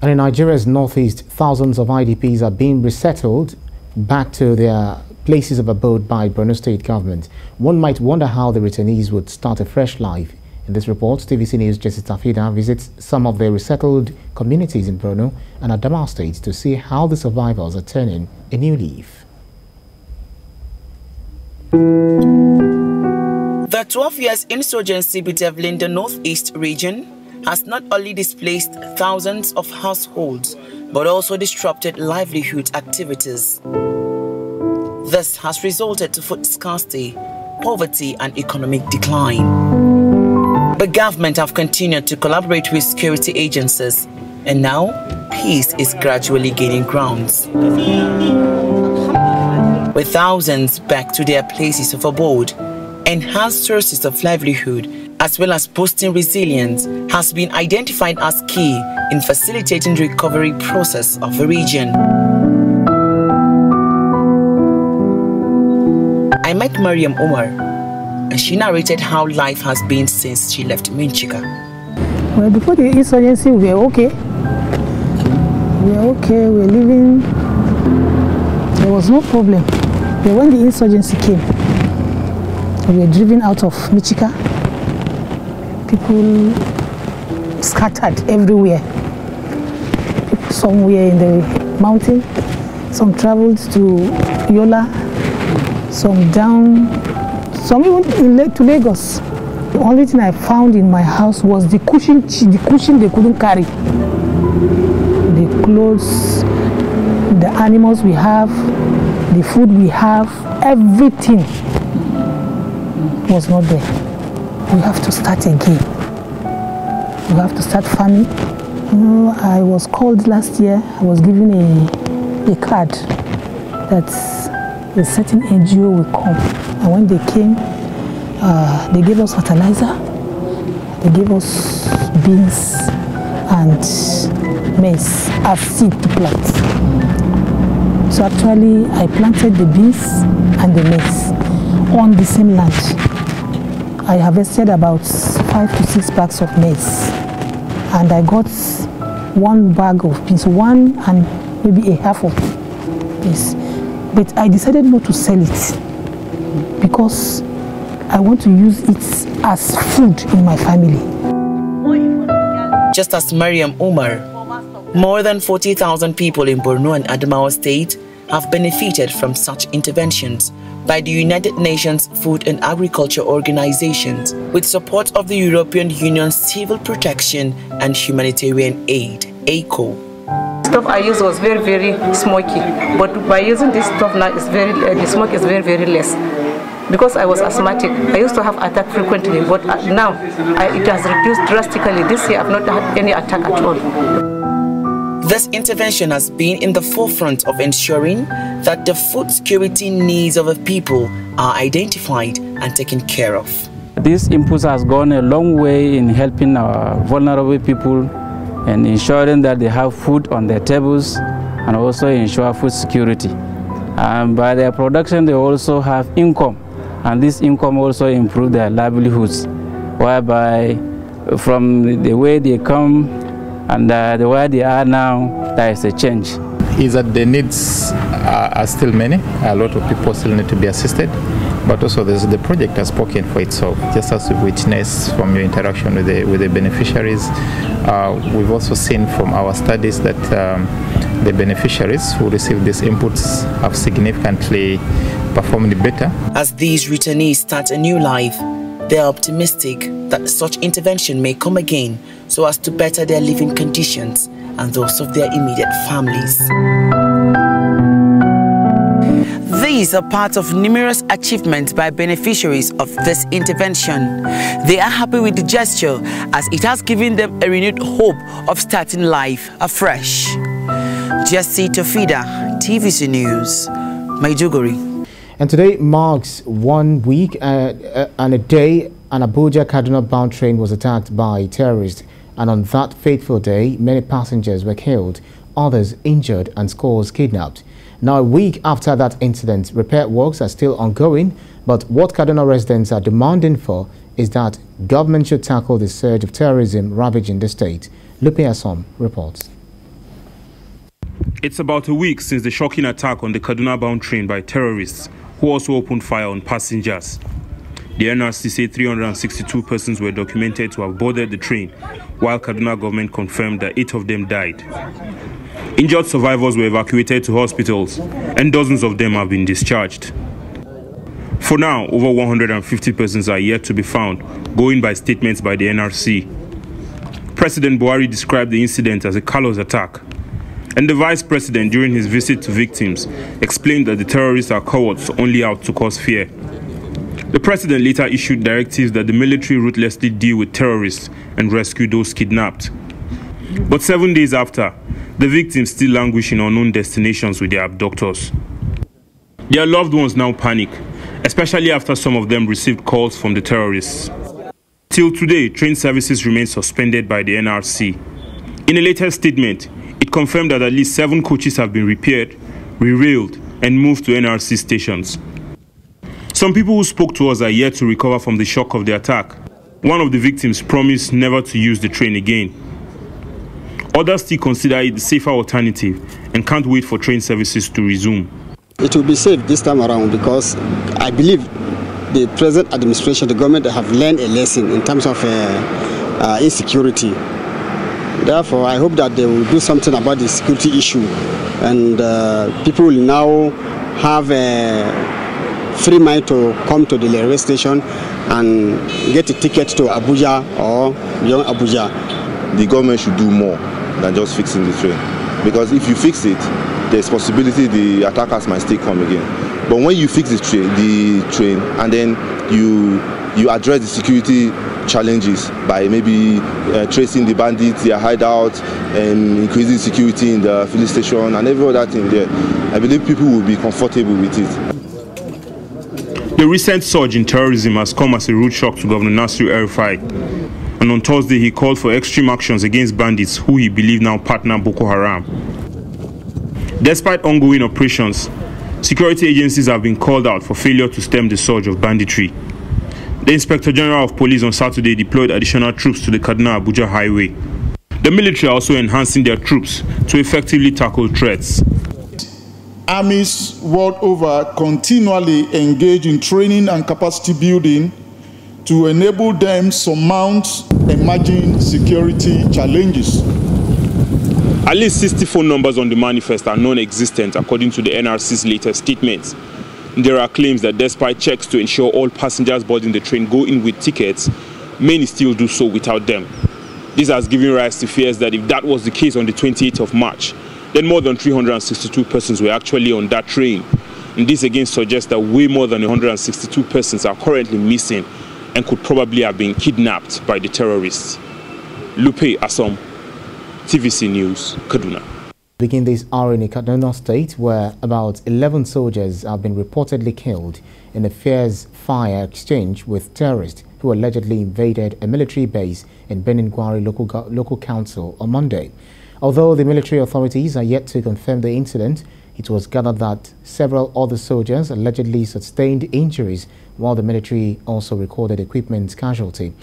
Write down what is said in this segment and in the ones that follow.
And in Nigeria's northeast, thousands of IDPs are being resettled back to their places of abode by Borno state government. One might wonder how the returnees would start a fresh life. In this report, TVC News' Jessica Fida visits some of the resettled communities in Borno and Adamawa states to see how the survivors are turning a new leaf. The 12 years insurgency bedeviling the northeast region has not only displaced thousands of households, but also disrupted livelihood activities. This has resulted to food scarcity, poverty and economic decline. The government have continued to collaborate with security agencies, and now peace is gradually gaining grounds. With thousands back to their places of abode, enhanced sources of livelihood as well as boosting resilience has been identified as key in facilitating the recovery process of the region. I met Mariam Umar, and she narrated how life has been since she left Minchika. Well, before the insurgency, we were okay. We were living. There was no problem. But when the insurgency came, we were driven out of Michika. People scattered everywhere. Some were in the mountain, some traveled to Yola, some down, some even to Lagos. The only thing I found in my house was the cushion they couldn't carry. The clothes, the animals we have, the food we have, everything was not there. We have to start again. We have to start farming. I was called last year. I was given a card that a certain NGO will come. And when they came, they gave us fertilizer. They gave us beans and maize as seed to plant. So actually, I planted the beans and the maize on the same land. I harvested about 5 to 6 bags of maize, and I got 1 bag of beans, one and maybe a half of this. But I decided not to sell it because I want to use it as food in my family. Just as Mariam Umar, more than 40,000 people in Borno and Adamawa state have benefited from such interventions by the United Nations Food and Agriculture Organizations with support of the European Union's Civil Protection and Humanitarian Aid, FAO. The stuff I used was very, very smoky, but by using this stuff now, the smoke is very, very less. Because I was asthmatic, I used to have attack frequently, but now it has reduced drastically. This year I've not had any attack at all. This intervention has been in the forefront of ensuring that the food security needs of the people are identified and taken care of. This impulse has gone a long way in helping our vulnerable people and ensuring that they have food on their tables and also ensure food security. And by their production, they also have income, and this income also improves their livelihoods, whereby from the way they come and the way they are now, there is a change. Is that the needs are still many. A lot of people still need to be assisted, but also the project has spoken for itself. Just as we witnessed from your interaction with the beneficiaries, we've also seen from our studies that the beneficiaries who receive these inputs have significantly performed better. As these returnees start a new life, they are optimistic that such intervention may come again so as to better their living conditions and those of their immediate families. These are part of numerous achievements by beneficiaries of this intervention. They are happy with the gesture as it has given them a renewed hope of starting life afresh. Jessica Fida, TVC News, Maiduguri. And today marks 1 week and a day an Abuja-Kaduna bound train was attacked by terrorists, and on that fateful day, many passengers were killed, others injured and scores kidnapped. Now, a week after that incident, repair works are still ongoing, but what Kaduna residents are demanding for is that government should tackle the surge of terrorism ravaging the state. Lupe Asom reports. It's about a week since the shocking attack on the Kaduna-bound train by terrorists who also opened fire on passengers. The NRC said 362 persons were documented to have boarded the train, while Kaduna government confirmed that 8 of them died. Injured survivors were evacuated to hospitals, and dozens of them have been discharged. For now, over 150 persons are yet to be found, going by statements by the NRC. President Buhari described the incident as a callous attack, and the Vice President, during his visit to victims, explained that the terrorists are cowards only out to cause fear. The President later issued directives that the military ruthlessly deal with terrorists and rescue those kidnapped. But 7 days after, the victims still languish in unknown destinations with their abductors. Their loved ones now panic, especially after some of them received calls from the terrorists. Till today, train services remain suspended by the NRC. In a latest statement, it confirmed that at least 7 coaches have been repaired, re-railed, and moved to NRC stations. Some people who spoke to us are yet to recover from the shock of the attack. One of the victims promised never to use the train again. Others still consider it the safer alternative and can't wait for train services to resume. It will be safe this time around because I believe the present administration, the government, have learned a lesson in terms of insecurity. Therefore, I hope that they will do something about the security issue, and people will now have a free mind to come to the railway station and get a ticket to Abuja or beyond Abuja. The government should do more than just fixing the train, because if you fix it, there's possibility the attackers might still come again. But when you fix the train and then you address the security challenges by maybe tracing the bandits, their hideouts, and increasing security in the filling station and every other thing there, I believe people will be comfortable with it. The recent surge in terrorism has come as a rude shock to Governor Nasir El-Rufai, and on Thursday he called for extreme actions against bandits who he believed now partner Boko Haram. Despite ongoing operations, security agencies have been called out for failure to stem the surge of banditry. The Inspector General of Police on Saturday deployed additional troops to the Kaduna-Abuja highway. The military are also enhancing their troops to effectively tackle threats. Armies world over continually engage in training and capacity building to enable them surmount emerging security challenges. At least 60 phone numbers on the manifest are non-existent, according to the NRC's latest statements. There are claims that despite checks to ensure all passengers boarding the train go in with tickets, many still do so without them. This has given rise to fears that if that was the case on the 28th of March, then more than 362 persons were actually on that train. And this again suggests that way more than 162 persons are currently missing and could probably have been kidnapped by the terrorists. Lupe Asom, TVC News, Kaduna. Begin this hour in Kaduna State, where about 11 soldiers have been reportedly killed in a fierce fire exchange with terrorists who allegedly invaded a military base in Beningwari local council on Monday. Although the military authorities are yet to confirm the incident, it was gathered that several other soldiers allegedly sustained injuries, while the military also recorded equipment casualty.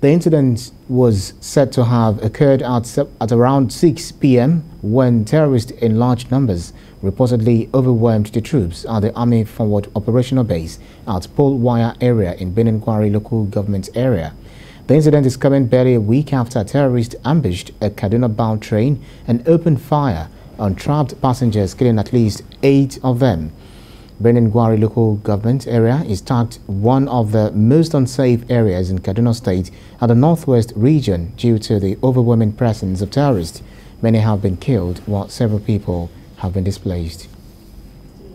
The incident was said to have occurred at around 6 p.m. when terrorists in large numbers reportedly overwhelmed the troops at the Army Forward Operational Base at Polwire area in Beningwari local government area. The incident is coming barely a week after terrorists ambushed a Kaduna-bound train and opened fire on trapped passengers, killing at least 8 of them. Beningwari local government area is tagged one of the most unsafe areas in Kaduna State at the northwest region due to the overwhelming presence of terrorists. Many have been killed while several people have been displaced.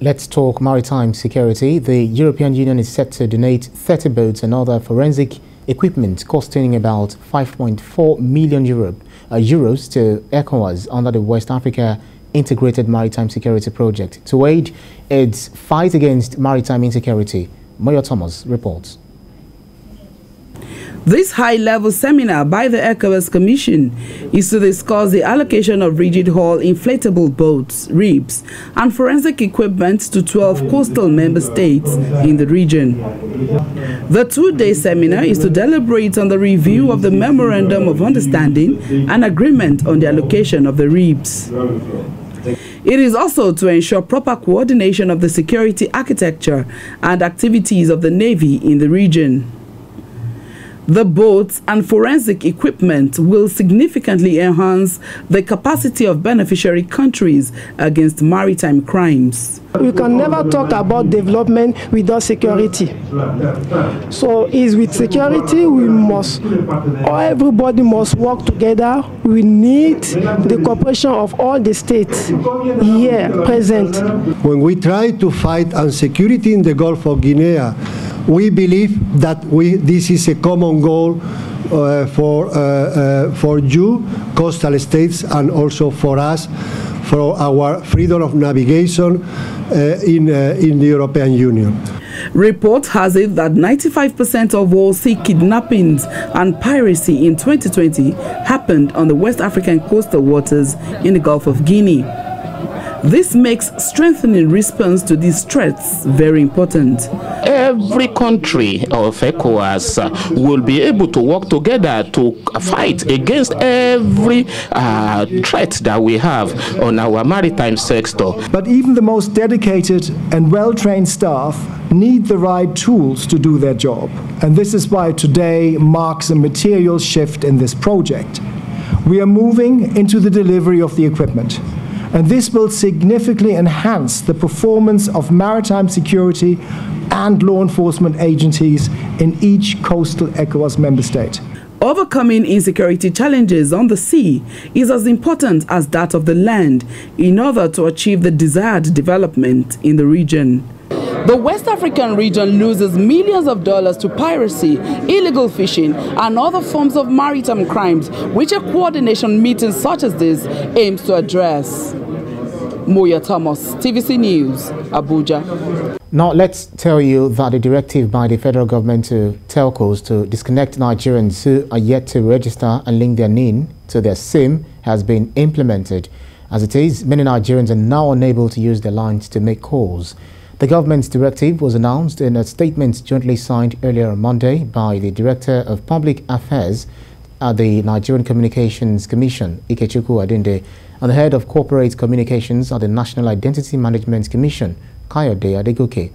Let's talk maritime security. The European Union is set to donate 30 boats and other forensic equipment costing about 5.4 million euros to ECOWAS under the West Africa Integrated Maritime Security Project to aid its fight against maritime insecurity. Moyo Thomas reports. This high-level seminar by the ECOWAS Commission is to discuss the allocation of rigid-hull inflatable boats, RIBs, and forensic equipment to 12 coastal member states in the region. The two-day seminar is to deliberate on the review of the Memorandum of Understanding and agreement on the allocation of the RIBs. It is also to ensure proper coordination of the security architecture and activities of the Navy in the region. The boats and forensic equipment will significantly enhance the capacity of beneficiary countries against maritime crimes. We can never talk about development without security. So it's with security everybody must work together. We need the cooperation of all the states here present. When we try to fight insecurity in the Gulf of Guinea, we believe that this is a common goal for you, coastal states, and also for us, for our freedom of navigation in the European Union. Report has it that 95% of all sea kidnappings and piracy in 2020 happened on the West African coastal waters in the Gulf of Guinea. This makes strengthening response to these threats very important. Every country of ECOWAS will be able to work together to fight against every threat that we have on our maritime sector. But even the most dedicated and well-trained staff need the right tools to do their job. And this is why today marks a material shift in this project. We are moving into the delivery of the equipment. And this will significantly enhance the performance of maritime security and law enforcement agencies in each coastal ECOWAS member state. Overcoming insecurity challenges on the sea is as important as that of the land in order to achieve the desired development in the region. The West African region loses millions of dollars to piracy, illegal fishing, and other forms of maritime crimes, which a coordination meeting such as this aims to address. Moya Thomas, TVC News, Abuja. Now, let's tell you that the directive by the federal government to telcos to disconnect Nigerians who are yet to register and link their NIN to their SIM has been implemented. As it is, many Nigerians are now unable to use their lines to make calls. The government's directive was announced in a statement jointly signed earlier on Monday by the Director of Public Affairs at the Nigerian Communications Commission, Ikechukwu Adinde, and the Head of Corporate Communications at the National Identity Management Commission, Kayode Adegoke.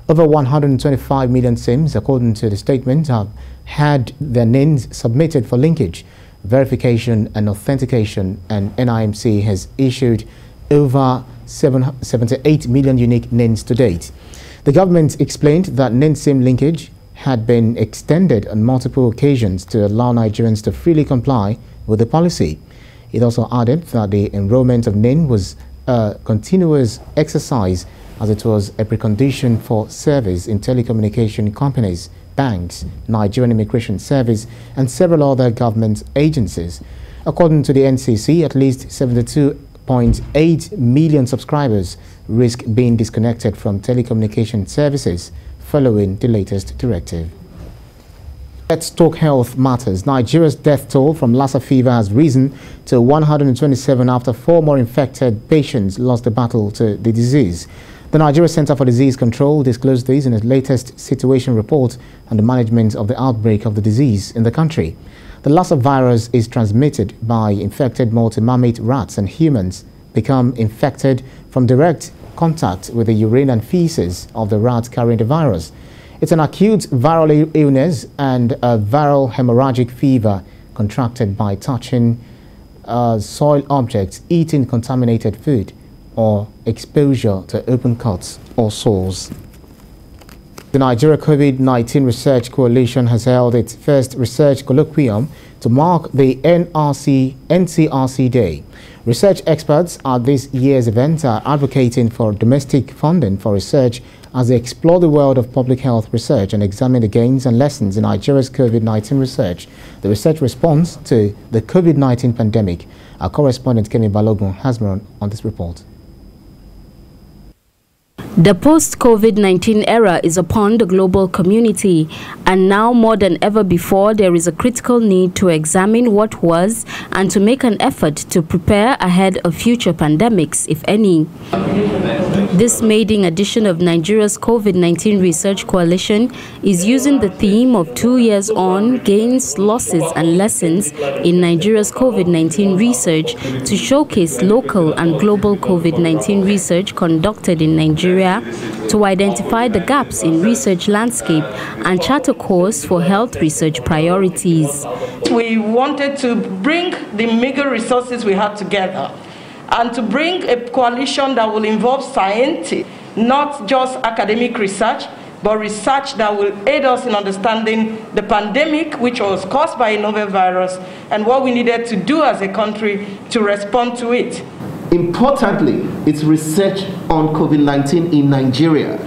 Over 125 million SIMs, according to the statement, have had their NINs submitted for linkage, verification and authentication, and NIMC has issued over 78 million unique NINs to date. The government explained that NIN SIM linkage had been extended on multiple occasions to allow Nigerians to freely comply with the policy. It also added that the enrollment of NIN was a continuous exercise, as it was a precondition for service in telecommunication companies, banks, Nigerian Immigration Service, and several other government agencies. According to the NCC, at least 72.8 million subscribers risk being disconnected from telecommunication services following the latest directive. Let's talk health matters. Nigeria's death toll from Lassa fever has risen to 127 after 4 more infected patients lost the battle to the disease. The Nigeria Center for Disease Control disclosed this in its latest situation report on the management of the outbreak of the disease in the country. The Lassa virus is transmitted by infected multi-mammate rats, and humans become infected from direct contact with the urine and feces of the rat carrying the virus. It's an acute viral illness and a viral hemorrhagic fever contracted by touching soil objects, eating contaminated food, or exposure to open cuts or sores. The Nigeria COVID-19 Research Coalition has held its first research colloquium to mark the NCRC Day. Research experts at this year's event are advocating for domestic funding for research as they explore the world of public health research and examine the gains and lessons in Nigeria's COVID-19 research, the research response to the COVID-19 pandemic. Our correspondent Kemi Balogun has more on this report. The post-COVID-19 era is upon the global community, and now more than ever before, there is a critical need to examine what was and to make an effort to prepare ahead of future pandemics, if any. This maiden edition of Nigeria's COVID-19 Research Coalition is using the theme of 2 years on, gains, losses and lessons in Nigeria's COVID-19 research to showcase local and global COVID-19 research conducted in Nigeria, to identify the gaps in research landscape and chart a course for health research priorities. We wanted to bring the meager resources we had together and to bring a coalition that will involve scientists, not just academic research, but research that will aid us in understanding the pandemic, which was caused by a novel virus, and what we needed to do as a country to respond to it. Importantly, it's research on COVID-19 in Nigeria,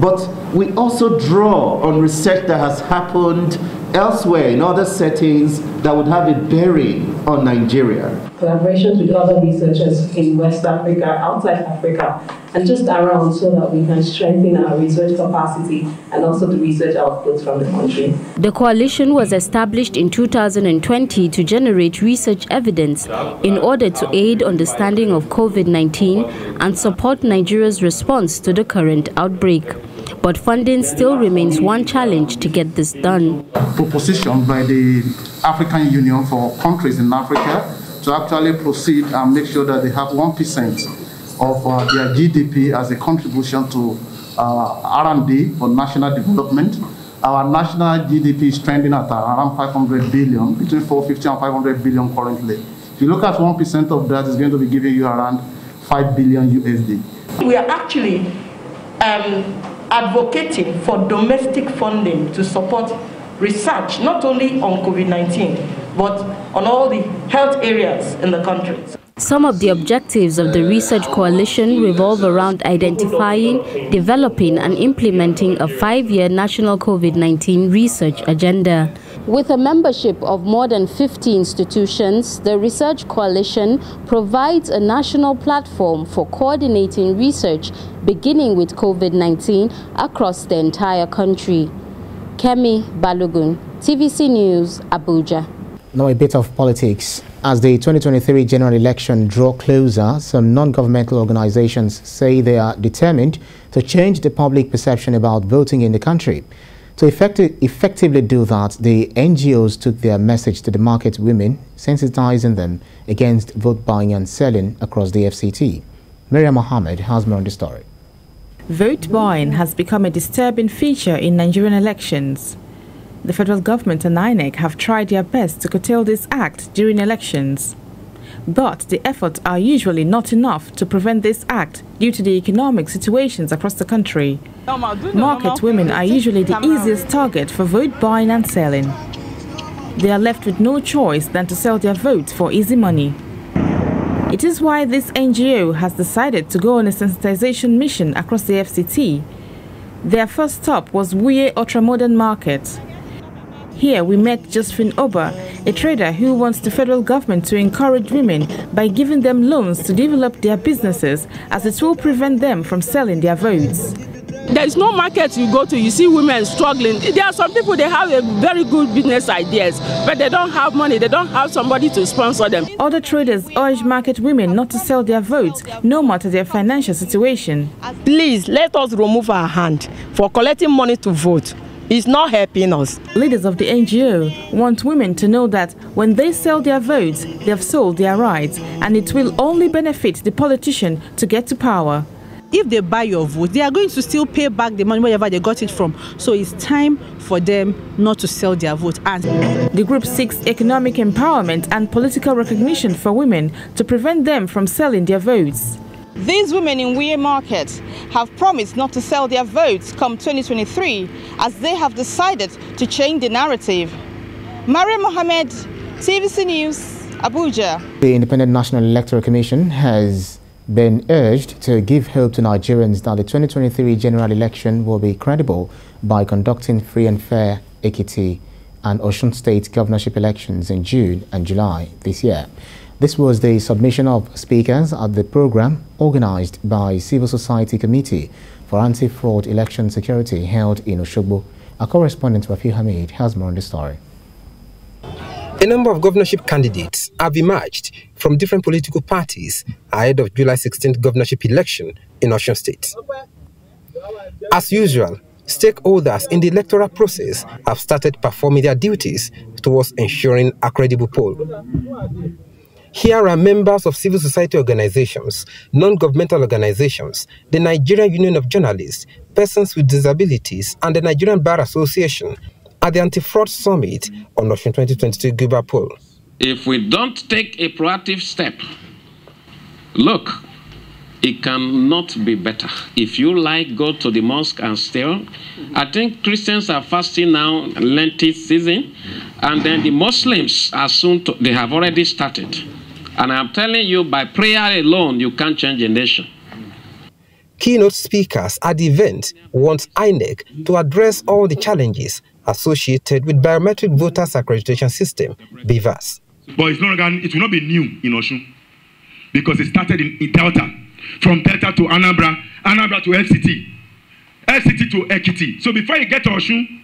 but we also draw on research that has happened elsewhere in other settings that would have a bearing on Nigeria. Collaborations with other researchers in West Africa, outside Africa, and just around so that we can strengthen our research capacity and also the research outputs from the country. The coalition was established in 2020 to generate research evidence in order to aid understanding of COVID-19 and support Nigeria's response to the current outbreak. But funding still remains one challenge to get this done. Proposition by the African Union for countries in Africa to actually proceed and make sure that they have 1% of their GDP as a contribution to R&D for national development. Our national GDP is trending at around 500 billion, between 450 and 500 billion currently. If you look at 1% of that, it's going to be giving you around 5 billion USD. We are actually advocating for domestic funding to support research, not only on COVID-19, but on all the health areas in the country. Some of the objectives of the Research Coalition revolve around identifying, developing and implementing a 5-year national COVID-19 research agenda. With a membership of more than 50 institutions, the Research Coalition provides a national platform for coordinating research beginning with COVID-19 across the entire country. Kemi Balogun, TVC News, Abuja. Now a bit of politics. As the 2023 general election draw closer, some non-governmental organizations say they are determined to change the public perception about voting in the country. To effectively do that, the NGOs took their message to the market women, sensitizing them against vote buying and selling across the FCT. Miriam Mohammed has more on the story. Vote buying has become a disturbing feature in Nigerian elections. The federal government and INEC have tried their best to curtail this act during elections. But the efforts are usually not enough to prevent this act due to the economic situations across the country. Market women are usually the easiest target for vote buying and selling. They are left with no choice than to sell their votes for easy money. It is why this NGO has decided to go on a sensitization mission across the FCT. Their first stop was Wuye Ultramodern Market. Here we met Josephine Oba, a trader who wants the federal government to encourage women by giving them loans to develop their businesses, as it will prevent them from selling their votes. There is no market you go to, you see women struggling. There are some people, they have a very good business ideas, but they don't have money, they don't have somebody to sponsor them. Other traders urge market women not to sell their votes, no matter their financial situation. Please, let us remove our hand for collecting money to vote. It's not helping us. Leaders of the NGO want women to know that when they sell their votes, they have sold their rights, and it will only benefit the politician to get to power. If they buy your vote, they are going to still pay back the money wherever they got it from. So it's time for them not to sell their vote. And the group seeks economic empowerment and political recognition for women to prevent them from selling their votes. These women in Wuye Market have promised not to sell their votes come 2023, as they have decided to change the narrative. Maria Mohammed, TVC News, Abuja. The Independent National Electoral Commission has been urged to give hope to Nigerians that the 2023 general election will be credible by conducting free and fair Ekiti and Osun State governorship elections in June and July this year. This was the submission of speakers at the program organized by Civil Society Committee for Anti-Fraud Election Security held in Oshogbo. Our correspondent Rafi Hamid has more on the story. A number of governorship candidates have emerged from different political parties ahead of July 16th governorship election in Osun State. As usual, stakeholders in the electoral process have started performing their duties towards ensuring a credible poll. Here are members of civil society organizations, non-governmental organizations, the Nigerian Union of Journalists, Persons with Disabilities, and the Nigerian Bar Association at the Anti-Fraud Summit on Osun 2022 Guba poll. If we don't take a proactive step, look, it cannot be better. If you like, go to the mosque and stay. I think Christians are fasting now, Lenten season, and then the Muslims are soon, they have already started. And I'm telling you, by prayer alone, you can't change a nation. Keynote speakers at the event want INEC to address all the challenges associated with biometric voters accreditation system, BVAS. But it will not be new in Osun, because it started in Delta, from Delta to Anambra, Anambra to FCT, FCT to Ekiti. So before you get to Osun,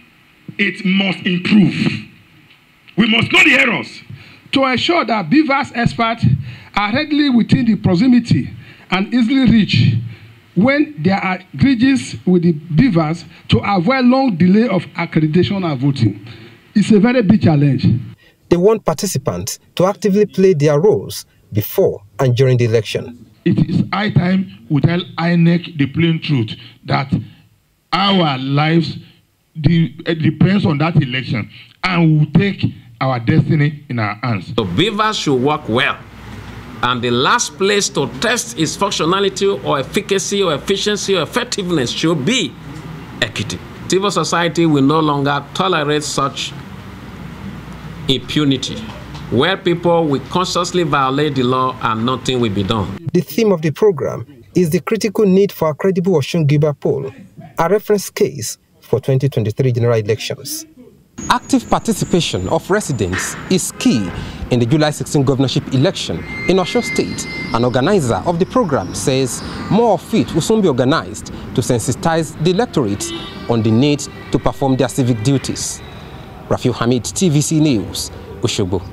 it must improve. We must know the errors. To ensure that BVAS experts are readily within the proximity and easily reach when there are glitches with the BVAS to avoid long delay of accreditation and voting. It's a very big challenge. They want participants to actively play their roles before and during the election. It is high time we tell INEC the plain truth that our lives depends on that election, and we take our destiny in our hands. The BVAS should work well. And the last place to test its functionality or efficacy or efficiency or effectiveness should be equity. Civil society will no longer tolerate such impunity, where people will consciously violate the law and nothing will be done. The theme of the program is the critical need for a credible Osun Guba poll, a reference case for 2023 general elections. Active participation of residents is key in the July 16 governorship election in Osun State. An organizer of the program says more of it will soon be organized to sensitize the electorate on the need to perform their civic duties. Rafi Hamid, TVC News, Oshogbo.